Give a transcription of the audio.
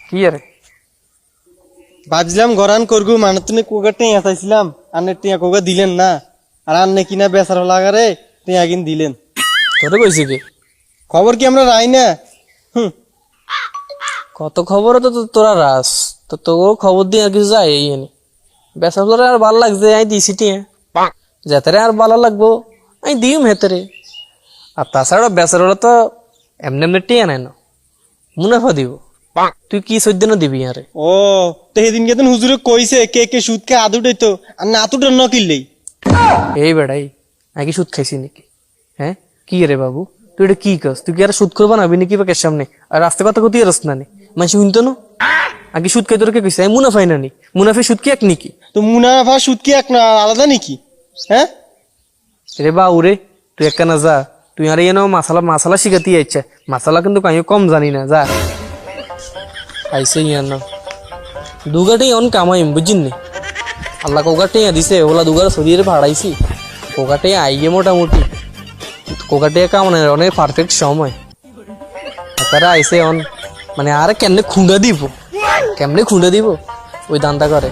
কি আরে ভাবছিলাম গরান করবো মানে তুমি কোকা টেঁয়া চাইছিলাম আন্নে টেঁয়া কোকা দিলেন না আর আন্নে কিনা বেচার লাগারে টেঁয়া কিন দিলেন। তোরে কইছি কি খবর কি আমরা রাই না? কত খবর তো তোরা রাস তো তোকে খবর দিয়ে আর কিছু যায় এই এনে বেসাবলারে আর ভালো লাগছে আমি দিছি টিয়া যাতে আর ভালো লাগবো আমি দিম হেতরে। আর তাছাড়া বেচারা তো এমনি এমনি টিয়া নেয় না মুনাফা দিব তুই কি সদ্য দিবি আরে। ও তো সেদিন কেতন হুজুরে কইছে কে কে সুদ কে আদুটাই তো আর না আতুটার ন কিনলেই। এই বেড়াই আমি কি সুদ খাইছি নাকি? হ্যাঁ কি রে বাবু তুই এটা কি কাজ তুই কি আর সুদ করবা নাবি নাকি বাকের সামনে আর রাস্তা কথা কোথায় রাস না নি মানুষ শুনতো না আগে সুদ খাই তোর কে কইছে আমি মুনাফাই না নি মুনাফি সুদ কি এক নাকি? তো মুনাফা সুদ কি এক না আলাদা নাকি? হ্যাঁ রে বাবু রে তুই একটা না যা তুই আর এনে মাসালা শিখাতে ইচ্ছা মাসালা কিন্তু আমি কম জানি না যা আইসে ইয়ার না দুগাটেই অন কামাইম বুঝিন নি আল্লাহ কোগাটে দিছে ওলা দুগার শরীরে ভাড়াইছি কোগাটে আইয়ে মোটামুটি কোগাটে কামানের অনেক পারফেক্ট সময় তারা আইসে অন মানে আর কেমনে খুঁড়া দিব ওই দান্দা করে।